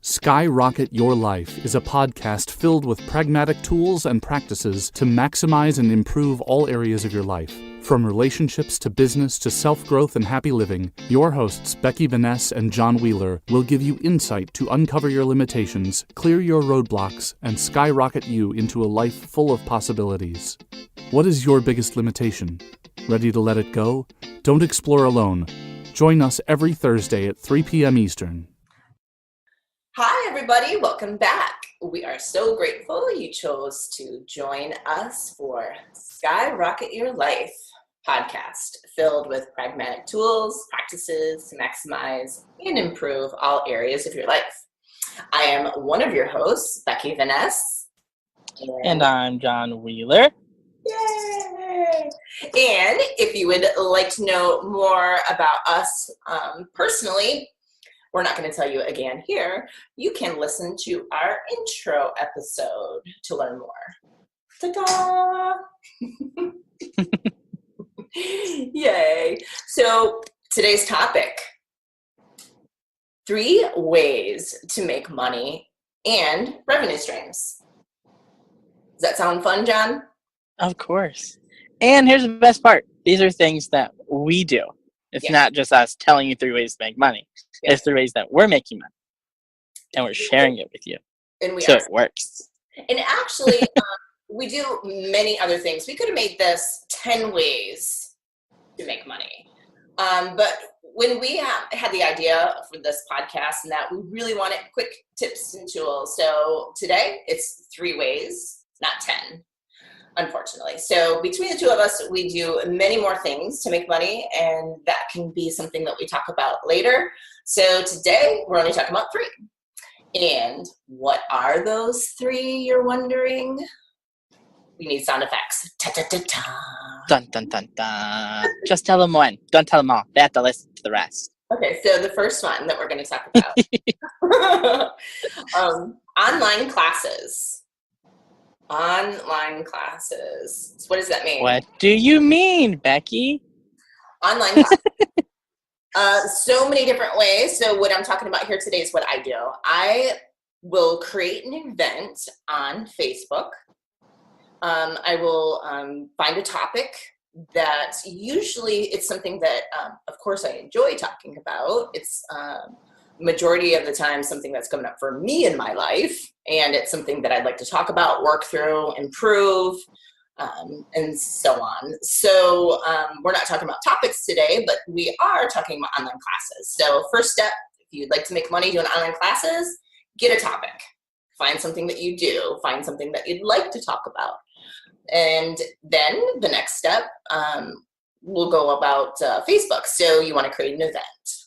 Skyrocket Your Life is a podcast filled with pragmatic tools and practices to maximize and improve all areas of your life. From relationships to business to self-growth and happy living, your hosts Becky, Vanessa, and John Wheeler will give you insight to uncover your limitations, clear your roadblocks, and skyrocket you into a life full of possibilities. What is your biggest limitation? Ready to let it go? Don't explore alone. Join us every Thursday at 3 p.m. Eastern. Hi, everybody. Welcome back. We are so grateful you chose to join us for Skyrocket Your Life podcast, filled with pragmatic tools, practices to maximize and improve all areas of your life. I am one of your hosts, Becky, Vanessa. And I'm John Wheeler. Yay! And if you would like to know more about us personally, we're not going to tell you again here. You can listen to our intro episode to learn more. Ta-da! Yay. So today's topic, 3 ways to make money and revenue streams. Does that sound fun, John? Of course. And here's the best part. These are things that we do. It's not just us telling you 3 ways to make money. It's 3 ways that we're making money. And we're sharing it with you. And it works. And actually, we do many other things. We could have made this 10 ways to make money. But when we had the idea for this podcast and that we really wanted quick tips and tools. So today it's 3 ways, not 10. Unfortunately. So between the two of us, we do many more things to make money, and that can be something that we talk about later. So today we're only talking about 3. And what are those 3, you're wondering? We need sound effects. Ta-ta-ta-ta. Dun, dun, dun, dun. Just tell them one. Don't tell them all. They have to listen to the rest. Okay, so the first one that we're going to talk about. Online classes. Online classes. So what does that mean? What do you mean, Becky? Online classes. So many different ways. So what I'm talking about here today is what I do. I will create an event on Facebook. I will find a topic that usually it's something that, of course, I enjoy talking about. It's majority of the time something that's coming up for me in my life, and it's something that I'd like to talk about, work through, improve, and so on. So we're not talking about topics today, but we are talking about online classes. So first step, if you'd like to make money doing online classes, get a topic. Find something that you do. Find something that you'd like to talk about. And then the next step, we'll go about Facebook. So you want to create an event.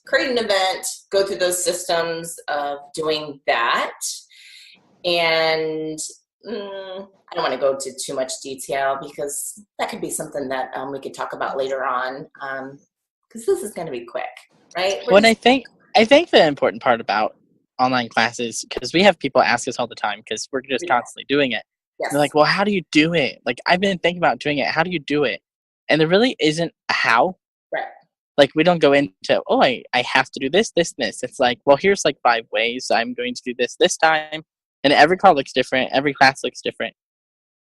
Create an event, go through those systems of doing that. And I don't want to go into too much detail because that could be something that we could talk about later on, because this is going to be quick, right? I think the important part about online classes, because we have people ask us all the time because we're just constantly doing it. Yes. They're like, well, how do you do it? Like, I've been thinking about doing it. How do you do it? And there really isn't a how. Right. Like, we don't go into, I have to do this, this, and this. It's like, well, here's like 5 ways I'm going to do this time. And every call looks different. Every class looks different.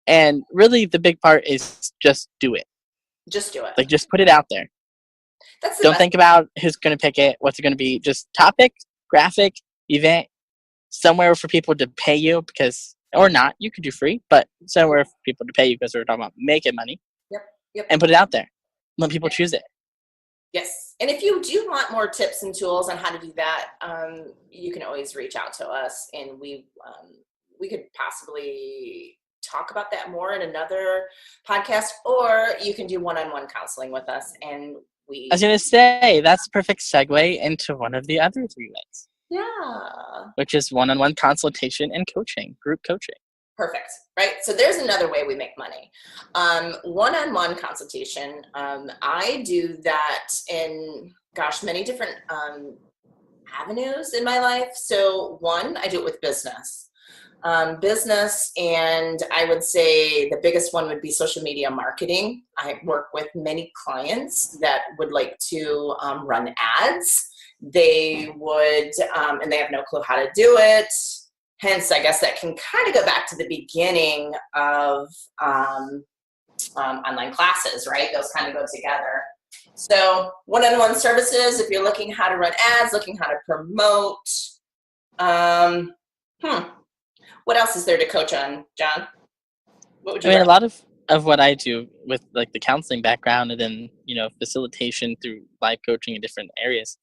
And really, the big part is just do it. Just do it. Like, just put it out there. Don't think about who's going to pick it, what's it going to be. Just topic, graphic, event, somewhere for people to pay you because, or not, you could do free, but somewhere for people to pay you because we're talking about making money. Yep. And put it out there. Let people choose it. Yes. And if you do want more tips and tools on how to do that, you can always reach out to us, and we could possibly talk about that more in another podcast, or you can do one-on-one counseling with us. And I was going to say, that's a perfect segue into one of the other 3 ways. Yeah. Which is one-on-one consultation and coaching, group coaching. Perfect. Right. So there's another way we make money. One-on-one consultation. I do that in, many different avenues in my life. So one, I do it with business. And I would say the biggest one would be social media marketing. I work with many clients that would like to run ads they would, and they have no clue how to do it. Hence, I guess that can kind of go back to the beginning of online classes, right? Those kind of go together. So one-on-one services, if you're looking how to run ads, looking how to promote. What else is there to coach on, John? What would you a lot of what I do with like the counseling background and then, facilitation through life coaching in different areas.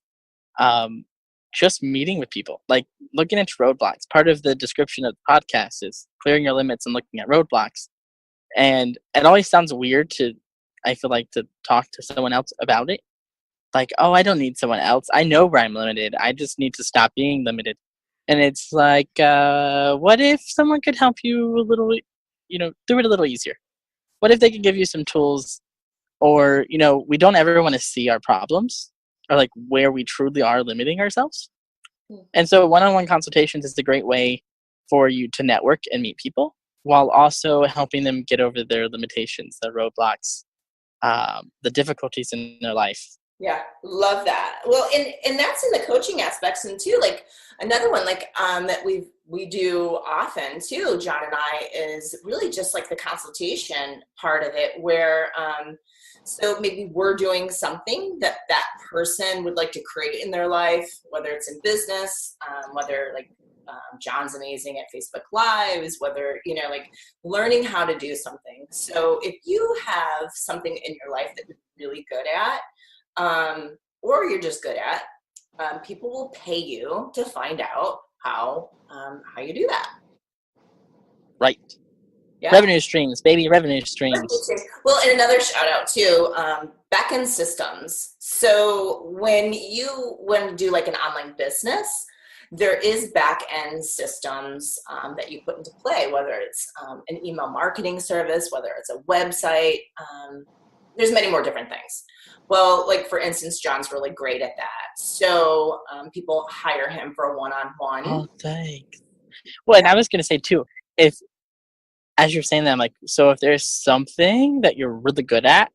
Just meeting with people, like looking into roadblocks. Part of the description of the podcast is clearing your limits and looking at roadblocks. And it always sounds weird I feel like, to talk to someone else about it. Like, oh, I don't need someone else. I know where I'm limited. I just need to stop being limited. And it's like, what if someone could help you a little, do it a little easier? What if they could give you some tools? Or, we don't ever want to see our problems or like where we truly are limiting ourselves. And so one-on-one consultations is a great way for you to network and meet people while also helping them get over their limitations, their roadblocks, the difficulties in their life. Yeah, love that. Well, and that's in the coaching aspects, and too, like another one like that we do often too, John and I, is really just like the consultation part of it, where so maybe we're doing something that person would like to create in their life, whether it's in business, whether like John's amazing at Facebook Lives, whether, like learning how to do something. So if you have something in your life that you're really good at, or you're just good at, people will pay you to find out how you do that. Right. Yeah. Revenue streams, baby, revenue streams. Well, and another shout out too, back-end systems. So when you do like an online business, there is back-end systems that you put into play, whether it's an email marketing service, whether it's a website. There's many more different things. Well, like for instance, John's really great at that. So people hire him for a one-on-one. Oh, thanks. Well, and I was going to say too, as you're saying that, I'm like, so if there's something that you're really good at,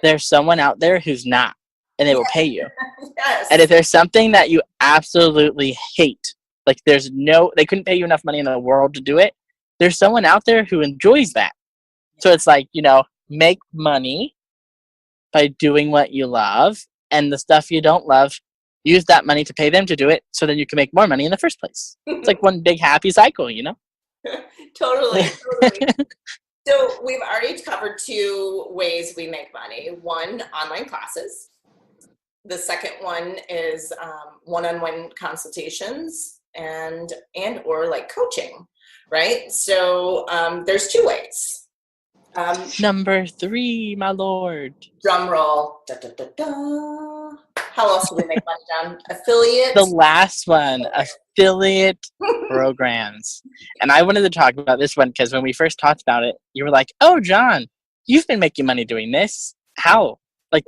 there's someone out there who's not, and they will pay you. Yes. And if there's something that you absolutely hate, like they couldn't pay you enough money in the world to do it, there's someone out there who enjoys that. So it's like, make money by doing what you love, and the stuff you don't love, use that money to pay them to do it, so then you can make more money in the first place. It's like one big happy cycle, Totally. So we've already covered 2 ways we make money. One, online classes. The second one is one-on-one consultations and or like coaching, right? So there's 2 ways. Number 3, my lord. Drum roll. Da, da, da, da. How else do we make money, John? Affiliate? The last one, affiliate programs. And I wanted to talk about this one because when we first talked about it, you were like, oh, John, you've been making money doing this. How? Like,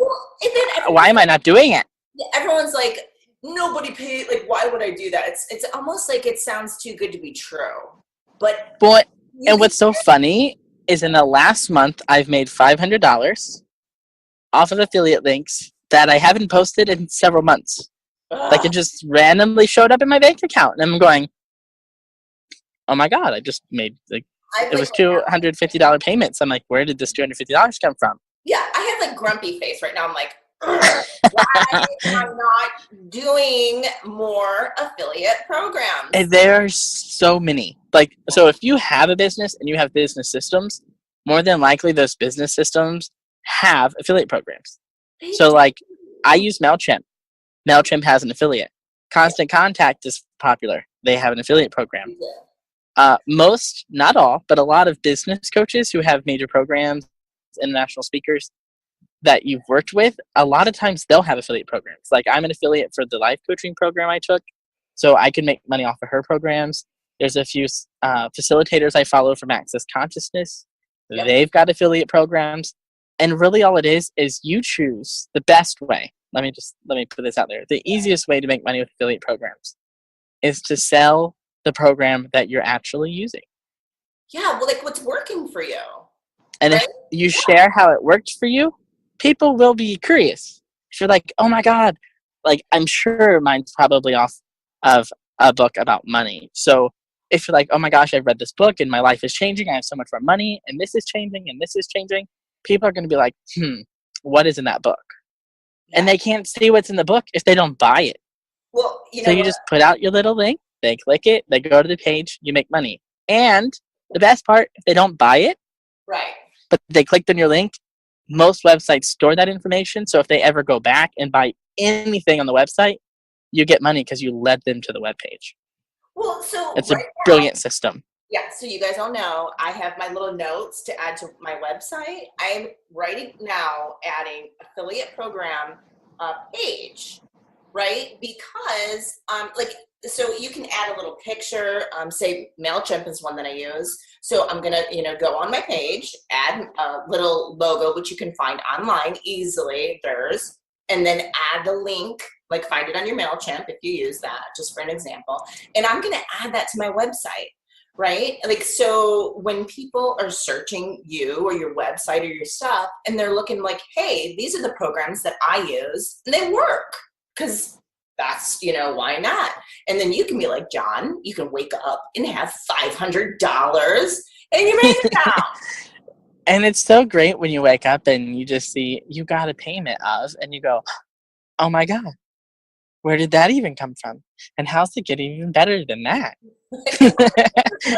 why am I not doing it? Everyone's like, nobody paid. Like, why would I do that? It's almost like it sounds too good to be true. But and what's so funny is in the last month, I've made $500 off of affiliate links that I haven't posted in several months. Like it just randomly showed up in my bank account, and I'm going, oh my God, I just made it was $250 payments. I'm like, where did this $250 come from? Yeah, I have like grumpy face right now. I'm like, why am I not doing more affiliate programs? And there are so many. Like, so if you have a business and you have business systems, more than likely those business systems have affiliate programs. So like, I use MailChimp. MailChimp has an affiliate. Constant Contact is popular. They have an affiliate program. Most, not all, but a lot of business coaches who have major programs, international speakers that you've worked with, a lot of times they'll have affiliate programs. Like I'm an affiliate for the life coaching program I took, so I can make money off of her programs. There's a few facilitators I follow from Access Consciousness. Yep. They've got affiliate programs. And really all it is you choose the best way. Let me put this out there. The easiest way to make money with affiliate programs is to sell the program that you're actually using. Yeah, well, like what's working for you. And if you share how it worked for you, people will be curious. If you're like, oh my God, like, I'm sure mine's probably off of a book about money. So if you're like, oh my gosh, I've read this book and my life is changing, I have so much more money, and this is changing, and this is changing, people are going to be like, what is in that book? Yeah. And they can't see what's in the book if they don't buy it. Well, so you just put out your little link, they click it, they go to the page, you make money. And the best part, if they don't buy it, right, but they clicked on your link, most websites store that information. So if they ever go back and buy anything on the website, you get money because you led them to the webpage. Well, so it's a brilliant system. Yeah, so you guys all know I have my little notes to add to my website. I'm right now adding affiliate program page, right? Because so you can add a little picture. Say MailChimp is one that I use. So I'm gonna, go on my page, add a little logo, which you can find online easily, and then add the link. Like find it on your MailChimp if you use that, just for an example. And I'm gonna add that to my website, right? Like, so when people are searching you or your website or your stuff, and they're looking like, hey, these are the programs that I use, and they work, because that's, why not? And then you can be like, John, you can wake up and have $500 in your bank account. And it's so great when you wake up and you just see you got a payment of, and you go, oh my God, where did that even come from? And how's it getting even better than that?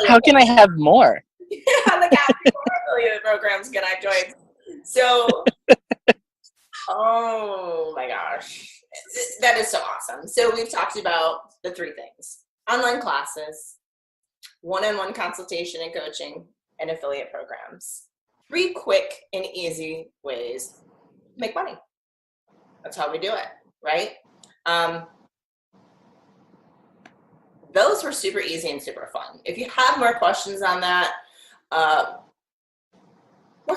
How can I have more? Like, how many more affiliate programs can I join? So, oh my gosh, that is so awesome. So we've talked about the 3 things: online classes, one-on-one consultation and coaching, and affiliate programs. 3 quick and easy ways to make money. That's how we do it, right? Those were super easy and super fun. If you have more questions on that, where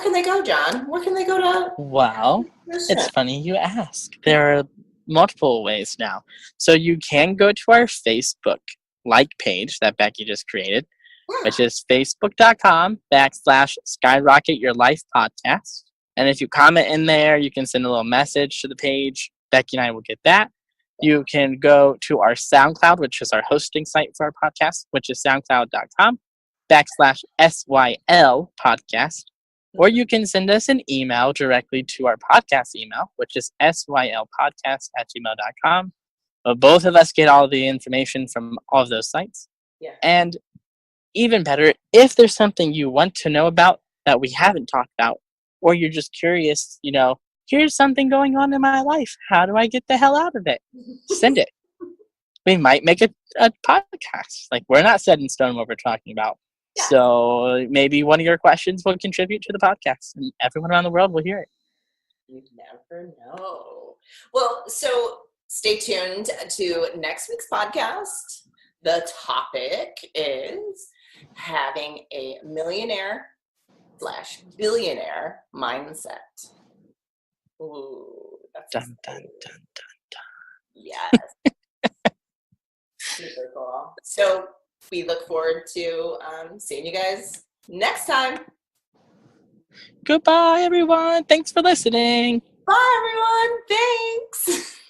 can they go, John? Where can they go to? Well, it's funny you ask. There are multiple ways now. So you can go to our Facebook page that Becky just created, which is facebook.com/Skyrocket Your Life podcast. And if you comment in there, you can send a little message to the page. Becky and I will get that. You can go to our SoundCloud, which is our hosting site for our podcast, which is soundcloud.com/SYL podcast. Or you can send us an email directly to our podcast email, which is sylpodcast@gmail.com. Both of us get all the information from all of those sites. Yeah. And even better, if there's something you want to know about that we haven't talked about, or you're just curious, here's something going on in my life. How do I get the hell out of it? Send it. We might make a podcast. Like, we're not set in stone what we're talking about. Yeah. So maybe one of your questions will contribute to the podcast, and everyone around the world will hear it. You never know. Well, so stay tuned to next week's podcast. The topic is having a millionaire/billionaire mindset. Ooh, that's dun, dun, dun, dun, dun. Yes. Super cool. So we look forward to seeing you guys next time. Goodbye, everyone. Thanks for listening. Bye, everyone. Thanks.